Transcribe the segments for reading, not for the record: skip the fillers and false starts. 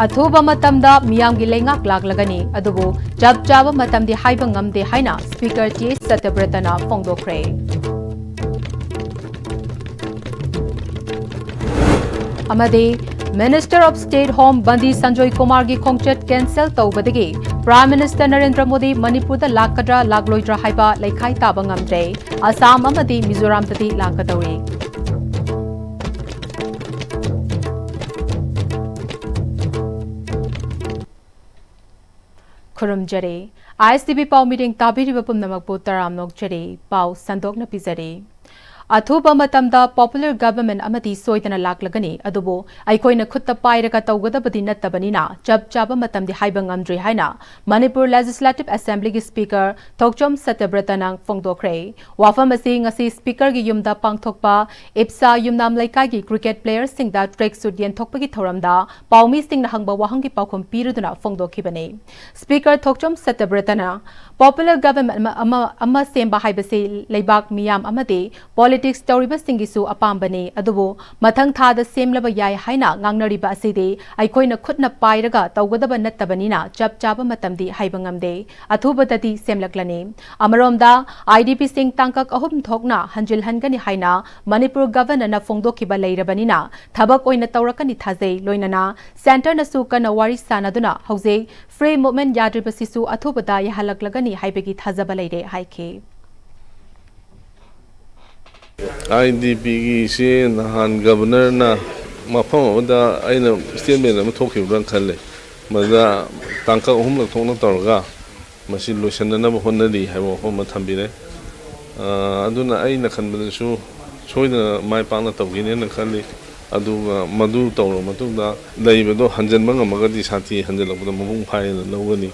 अथुबा मतमदा मियामगी लेंगाक लाक्लगनी अदुबु जब जाबा मतमदी हाइबा ngamde हाइना स्पीकर टी सत्यव्रतना फोंदोखरे अमदे minister of state home Bandi Sanjay Kumar की खोंगचट कैंसल तौबदगी प्राइम मिनिस्टर नरेंद्र मोदी मणिपुर लाकद्रा लाक्लोइद्रा हाइबा लेखाई ताबा ngamdre असम अमदि मिजोराम तदि लाकदौरी खुरुमजरे ISTV पाव मीटिंग ताबिरिबा पुमनमकपु तराम नोकजरे पाव संदोकना पिजरे अथुबा मतमदा पॉपुलर गवर्नमेंट अमदी सोइदना लाक्लगनी अदुबो अइखोइना खुत्ता पाइरगा तौगदबदि नत्तबनिना जब जाबा मतमदि हाइबा ngamdre हाइना मणिपुर लेजिस्लेटिव असेंबली की स्पीकर थोकचोम सत्यव्रतना फोंदोखरे वाफम असि ngasi स्पीकर की युमदा पांगथोकपा इप्सा युमनाम लैकाई की क्रिकेट प्लेयर सिंगदा ट्रेक सूट येनथोकपगी थौरमदा पाउमी सिंगना हंगबा वाहंगी पाउखम पिरुदुना फोंदोखिबने स्पीकर थोकचोम सत्यव्रतना पॉपुलर गवर्नमेंट अमा सेंबा हाइबसे लेबाक मियाम अमदे पॉलिटिक्स तौरिबसिंगिसु अपाम्बने अदुबो मथंग थादा सेमलबा याय हाइना ngangnariba aside अइखोइना खुदना पाइरगा तौगदबा नत्तबनिना जब जाबा मतमदि हाइबा ngamde अथुबदति सेमलक्लने अमरोमदा IDP सिंग तांकक अहुम थोकना हंजिल हनगनि हाइना मणिपुर गवर्नर ना फोंदोखिबा लेरबनिना थबक ओइना तौरकनि थाजै लोइनना सेंटर नसु कना वारी सानादुना हौजे फ्री मूवमेंट याद्रिबसिसु अथुबदा यहलक्लगनि हाइबगी थाजबा लेरे हाइखे IDP से नहान गवर्नर ना मफम अदा स्टेटमेंट अमा थोखिबरान खल्ले मदा तांका अहुम लथोना तौरगा मसी लोइसननब होनदि हाइबो होम थंबिरे अदुना अइना खनबदसु सोइना माइ पाना तौगिने न खल्ली अदुगा मदु तौर मतुदा लैबदो हंजनबा ngमगदि साथि हंजलबदा मबुंग फाइना लौगनि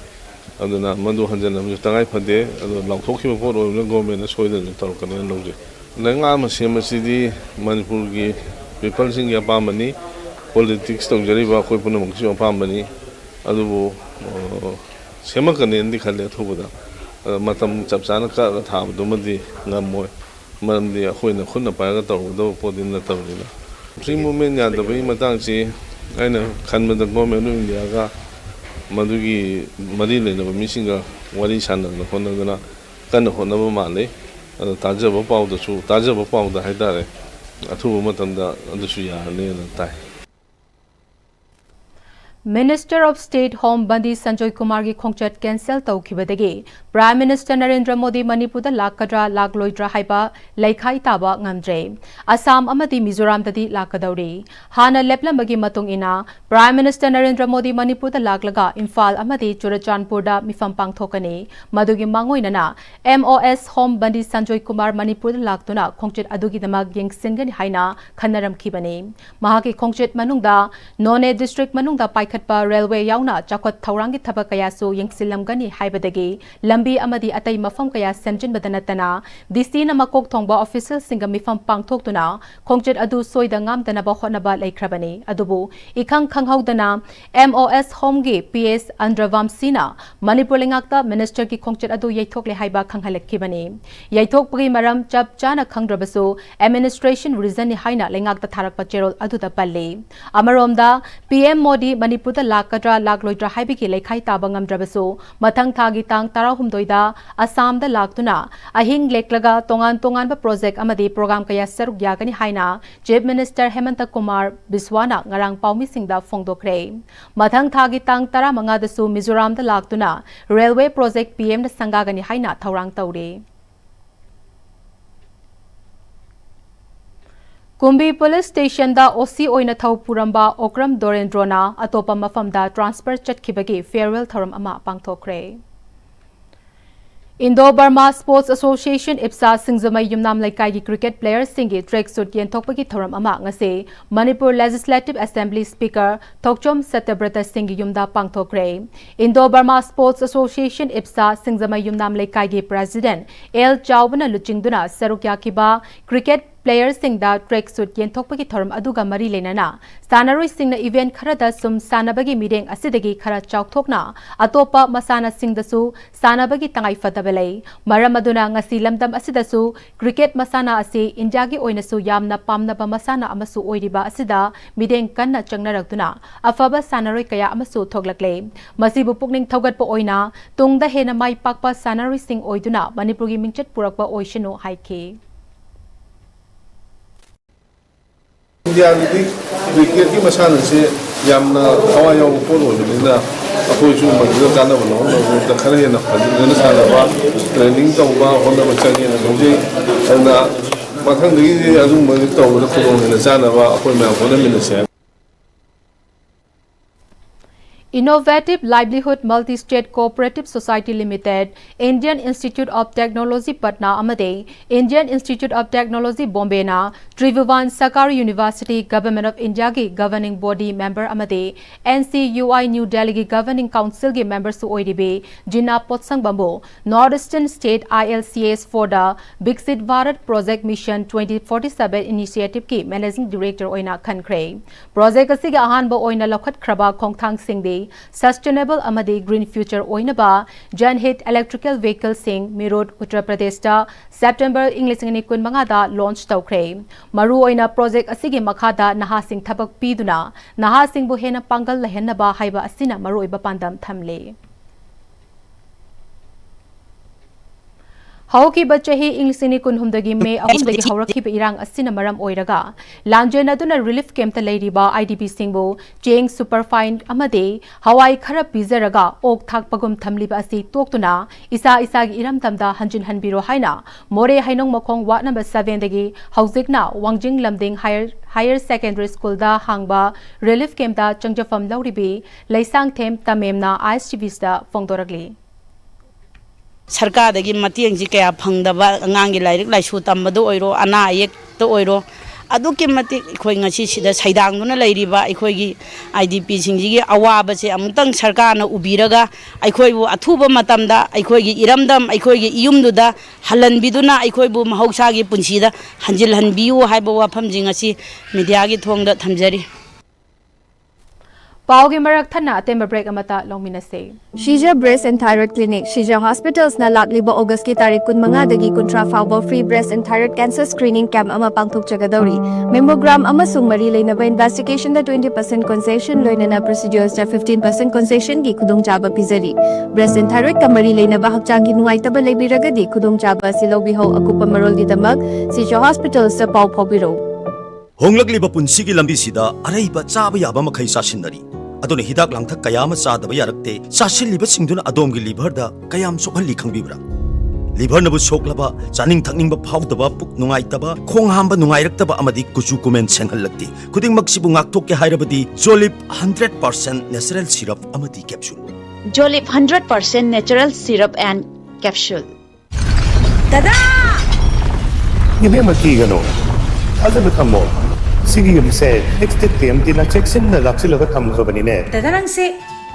अदुना मदु हंजनबजु तंगाइ फदे अदु लाउथोखिबो पोर ओइना गवर्नमेंट सोइदन तौरकने लौजे लैंगा मसीदी मणिपुर की पीपल सिंह अपामनी पॉलिटिक्स तौजरीबा अखोय पुनमकसु अपामनी अदुबो सेमकने खल्ले अथुबदा मतम चपचाना का थाबदुमदि ngमोय मरमदि अखोयना खुना पायगा तौबदो पोदिन नतबनिना फ्री मूवमेंट यादबई मतंगसी आइना खनबदा गवर्नमेंट ऑफ इंडिया का मदुगी मरी लेनब मिसिंगा वारी सानना होनगना कन होनब माले ताजब पाउदा हाइतारे अथुबा मतमदा अदुसु याहनेना ताई minister of state home Bandi Sanjay Kumar की खोंगचट कैंसल तौखिबदगी प्राइम मिनिस्टर नरेंद्र मोदी मणिपुर लाकद्रा लाक्लोइद्रा हाइबा लेखाई ताबा ngamdre असम अमदि मिजोराम तदि लाकदौरी हाना लेपलंबगी मतुंग इना प्राइम मिनिस्टर नरेंद्र मोदी मणिपुर लाक्लगा इम्फाल अमदि चुरचानपुर दा मिफम पांगथोकने मदुगी मांगोइनना MOS होम बंदी संजय कुमार मणिपुर लाक्तुना खोंगचट अदुगी दमक येंगसिनगनि हाइना खनरमखिबने महाकी खोंगचट मनुंगदा नोने डिस्ट्रिक्ट मनुंगदा पाइखटपा रेलवे याउना चाखत थौरांगी थबक कयासु येंगसिलमगनि हाइबदगी लंबी अमदी अतई मफम कया सेमजिनबद नतना DC ना मकोक थोंगबा ऑफिसर सिंग मिफम पांगथोकतुना खोंगचट अदु सोइदा ngamdana होनबा लेख्रबने अदुबु इखंग खंगहौदना MOS होमगी PS अंद्रवंशीना मणिपुर लेंगाक्ता मिनिस्टर की खोंगचट अदु यैथोकले हाइबा खंगहलखिबने यैथोकपगी मरम चप चाना खंगद्रबसु एडमिनिस्ट्रेशन रीजन नि हाइना लेंगाक्ता थारकपा चेरोल अदुदा पल्ले अमरोमदा PM मोदी मणिपुर लाकद्रा लाक्लोइद्रा हाइबगी लेखाई ताबा ngamद्रबसु मथंग थागी तांग 18 असम दा लाक्तुना अहिंग लेक्लगा तोंगान तोंगान प्रोजेक्ट अमदी प्रोग्राम कया सरुक यागनी हाइना चीफ मिनिस्टर हेमंत कुमार बिस्वाना ngarang पाउमी सिंगदा फोंदोखरे मथंग थागी तांग 15 दसु मिजोराम दा लाक्तुना रेलवे प्रोजेक्ट PM दा संगागनी हाइना थौरांग तौरे कुंभी पुलिस स्टेशन दा OC ओइना थौ पुरंबा ओक्रम दोरेंद्रोना अतोपा मफमदा ट्रांसफर चटखिबगी फेयरवेल थौरम अमा पांगथोखरे Indo Burma sports association Ipsa सिंगजमई युमनाम लेकाई की क्रिकेट प्लेयर सिंगी ट्रेक सूट येंथोकपगी थौरम अमा ngase Manipur legislative assembly speaker Thokchom Satyabrata सिंगी युमदा पांगथोखरे Indo Burma sports association Ipsa सिंगजमई युमनाम लेकाई की प्रेसिडेंट एल चावबना लुचिंगदुना सरुक याकिबा क्रिकेट प्लेयर्ससिंगदा ट्रैक सूट येंथोकपगी थोरम अदुगा मरी लेनाना सानारोइसिंगना इवेंट खरदा सुम सानाबगी मिरेंग असिदगी खरा चाउथोकना अतोपा मसाना सिंगदसु सानाबगी तंगाई फतबलै मरम अदुना ngasi lamdam asidasu cricket masana asi India gi oinasu yamna pamnaba masana amasu oiriba asida mideng kanna changnarakduna afaba sanaroi kaya amasu thoglakle masibu pukning thogatpa oina tungda hena mai pakpa sanaroi sing oiduna Manipur gi mingchat purakpa oishinu haike India gi cricket gi masana se yamna hawayo polo ni अखोई जो मंदिर जाना बनो लोग दखने ये नफादी साला बा training तो बा होना बच्चा की ना मुझे ना मथंग दिगी अजून मंदिर तो वो खुद होने जाना बा अखोई में होने मिलने से Innovative Livelihood Multi-State Cooperative Society Limited, Indian Institute of Technology Patna Amade, Indian Institute of Technology Bombay na, Tribhuvan Sakari University Government of India ki Governing Body Member Amade, NCUI New Delhi ki Governing Council ki members su oiribe, Jinna Potsang Bambo, North-Eastern State ILCAs for the Biksit Bharat Project Mission 2047 Initiative ki Managing Director oina khankre. Project asi ki ahan ba oina lokhat kraba khongthang singde Sustainable Amadi Green Future Oinaba, Janhit Electrical Vehicle Sing, Mirod, Uttar Pradesh da September English ni kun mangada launch tawkre. Maru oina project asigi makhada Naha Singh thabak piduna, Naha Singh bu hena pangal lahenna ba haiba asina maru iba pandam thamle. Hauki bachahi Englishini kunhumdagi me ahumdagi haurakhi ba irang asina maram oiraga lanjena duna relief camp ta leiriba IDP singbo cheng superfine amade hawai khara pizaraga ok thak pagum thamliba asi toktuna isa gi iram tamda hanjin hanbiro haina more hainong mokhong ward number 7 dagi haujikna wangjing lamding higher secondary school da hangba relief camp da changjafam lauribi laisang them tamemna ISTV sta fongdoragli सरकार दगी मतियंग जी कया फंगदबा अंगांगी lyric लाइसु तंबदो ओइरो अना आयेक तो ओइरो अदुके मति अखोय ngasi सिदा सैदांगुना लैरिबा अखोयगी IDP Singhji अवाबसे अमुतंग सरकारना उबिरगा अखोयबु अथुबा मतमदा अखोयगी इरमदम अखोयगी इयुमदुदा हलनबिदुना अखोयबु महौसागी पुंसीदा हंजिल हनबियु हाइबा वाफम जिंगसी मीडियागी थोंगदा थमजरी Paugi marak thana atemba break amata longminase. Shija Breast and Thyroid Clinic, Shija Hospitals na lagliba August ki tarik kun mga dagi kontra faubo free breast and thyroid cancer screening camp ama pangthok chagadauri. Mammogram ama sungmari lay na ba investigation da 20% concession loy na procedures da 15% concession gi kudong chaba pizari. Breast and thyroid kamari lay na ba hakchang gi nuai taba lay biragadi kudong chaba silaw biho akupa marol di damag Shija Hospitals sa pau pobiro. Honglakliba punsigi lambi sida araiba chaba yaba makai sasinari. Aduna hidak langthak kayama sadaba yarakte sasilliba singduna adomgi liver da kayam sokhalli khangbibra. Liver nabu soklaba chaning thakningba phawdaba puk nungaitaba khonghamba nungairakaba amadi kuchu kumen senghallakti. Kuding maksibu ngaktokke hairabadi Jolip 100% natural syrup amadi capsule. Jolip 100% natural syrup and capsule. Tada! Give him a key, you know. Other become more. Sige yung say, next time tina-checksin na laksilaga kamkabani ne. Tadarang se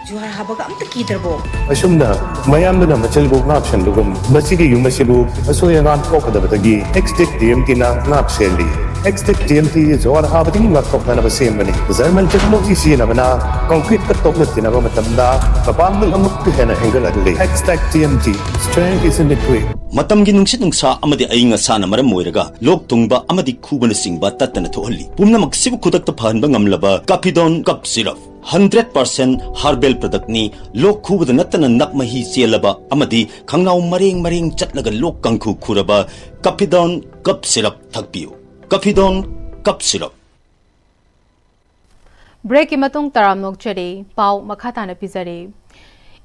juhar habaga amta kitarbo. Asum na, mayam na machalbog na option lugum. Masige yung masibu, aso yung ang kokadabatagi. Next time tina-napseli. Next time juhar habating matkok na nabasim bani. Zarman technology siya naman na concrete katok na tinabamatamda. Kapamil ang magpihena hinggal adali. Next TMT, strength is in the quick. Matamgi nungsit nungsa amadi ainga sana maram moiraga lok tungba amadi khubana singba tatana thohalli pumna maksibu khudakta phanba ngamlaba Capidon cup syrup 100% herbal product ni lok khubada natana nakmahi selaba amadi khangnau mareng chatlaga lok kangkhu khuraba Capidon cup syrup thakpiu Capidon cup syrup Break imatung taram nokchari pau makhata na pizari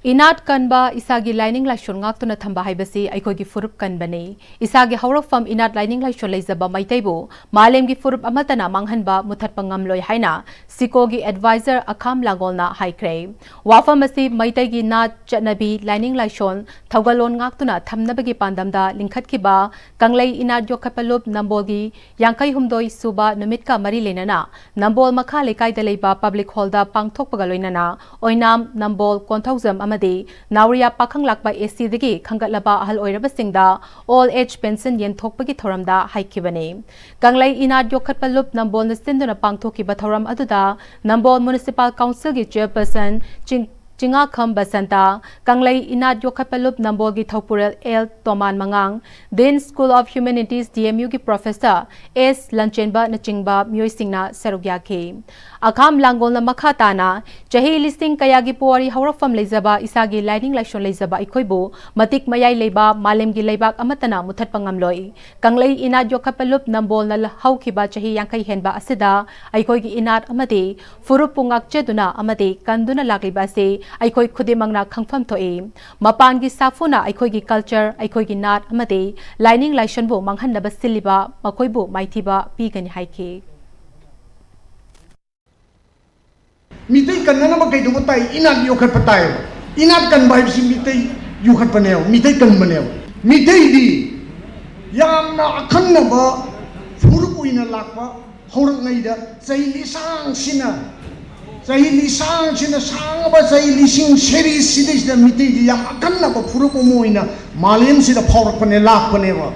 Inat kanba isagi lining laishon ngak na thamba haibasi aikogi furup kanbani isagi haurokfam inat lining laishon leizaba maitaibu malem gi furup amatana manghanba muthat pangam loi haina सिकोगी adviser अखाम लागोलना हाइक्रे वाफम असि मैतैगी नाट चटनबी लाइनिंग लाइशोन थौगलोन ngaktuna thamnabagi pandamda lingkhatkiba kanglei inat yokhapalub nambolgi yankai humdoi suba numitka mari lenana nambol makha lekai da leiba public hall da pangthokpaga loinana oinam nambol konthaujam amadi nawriya pakhang lakba AC dagi khangatlaba ahal oiraba singda all age pension yen thokpagi thoramda haikibani kanglei inat yokhatpalub nambol nistinduna pangthokiba thoram aduda nambol municipal council gi chairperson Chinga Kham Basanta, Kanglei Inat Yokhapalub Nambogi Thopurel El Toman Mangang, Din School of Humanities DMU ki Professor S. Lanchenba Nachingba Myoy Singna Sarugyaki. Akham Langol na Makhatana, Chahi listing Kayagi Puari Haurafam Lezaba, Isagi Lighting Lashon Lezaba Ikoibu, Matik Mayay Leba, Malem Gilaybak Amatana Mutat Pangamloy. Kanglei Inat Yokhapalub Nambol na Haukiba Chahi Yankai Henba Asida, Aikogi Inat Amati, Furupungak Cheduna Amati, Kanduna Lagliba Se, Aikoi Kudimangna Kangfam Toe, Mapangi Safuna, Aikogi culture, Aikogi Nat Amade, Lining Laishanbo, Manghanaba Siliba, Makoibu, Maitiba, Pigan Haike. Mitay kan na naman kayo dumutay, inat yukat pa tayo. Inat kan ba si mitay yukat pa niyo, mitay kan ba niyo. Mitay di, yang na akan na ba, puro po inalakpa, horang na ida, sa ilisang sina. Saya lisang sina sang ba saya lising seri sidis da miti yang akan na ba puro po mo ina malim sida porak pa nilak pa niya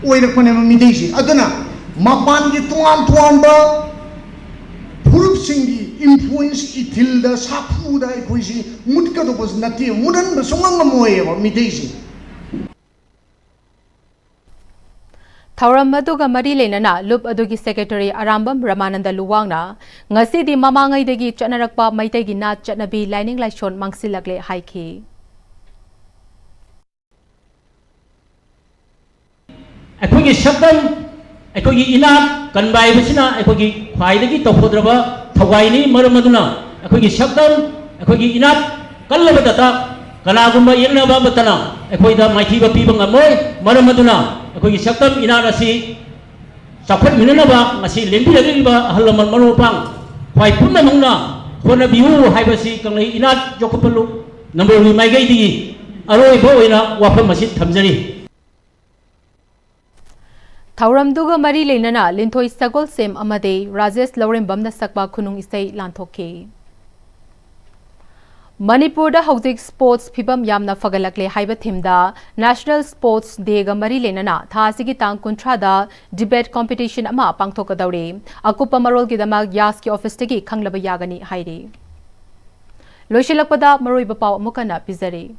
oirak pa niya miti si aduna mapan di tuan ba puro singi influence itil da sapu da ikoi si mutka do bos nati mudan ba sungang mo ba miti si Thauram Maduga Mari Lenana, Lup Adugi Secretary Arambam Ramananda Luwangna, Ngasi di Mamangai degi Chanarakpa Maitegi Nat Chanabi Lining Lashon Mangsilagle Haiki. Akogi Shabdam, Akogi Inat, Kanbai Vishina, Akogi Kwaidagi Topodraba, Tawaini, Maramaduna, Akogi Shabdam, Akogi Inat, Kalabata, Kanagumba Yenaba Batana, Akoida Maitiba Pibangamoy, Maramaduna. Akogi Saktam inarasi sapat minanaba ngasi lembi lagi ba halaman manupang kwai punna mangna kona biu haibasi kanglei inat jokopalu number 5 mai gai di aroi boina wafa masit thamjari Thauram Duga Mari Lenana Linthoi Sagol Sem Amade Rajesh Lawrem Bamna Sakba Khunung Isai Lanthoke Manipur da Hauzik Sports Pibam Yamna Fagalakle Haiba Thimda National Sports Day ga Mari Lenana Thasigi Tang Kuntra da debate competition ama pangthoka daure Akupa Marol ki dama Yas ki office tegi khanglaba yagani haire Loishilakpada Maroi Bapaw Mukana Pizare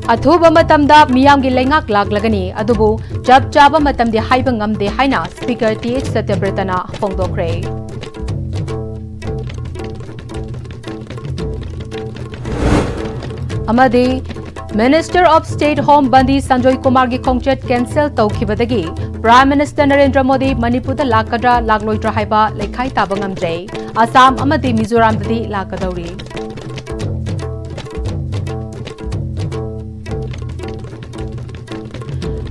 Athuba matamda miyam gi lengak laglagani adubu jab chaba matamdi haiba ngamde haina Speaker TH Satyabratana Fongdokre Amadi Minister of State Home Bandi Sanjoy Kumar gi khongchet cancel tawkhibadagi Prime Minister Narendra Modi Manipur da lakadra lagloidra haiba lekhai tabangamjai Assam amadi Mizoram dadi lakadauri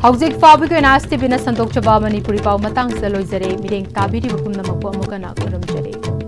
Hauzik Fabico Noon-Istv na Sandok Chaba Manipuri Pau Matang sa Loizare Mireng Tabiri Bapum na Magpo Amukana Kuramjare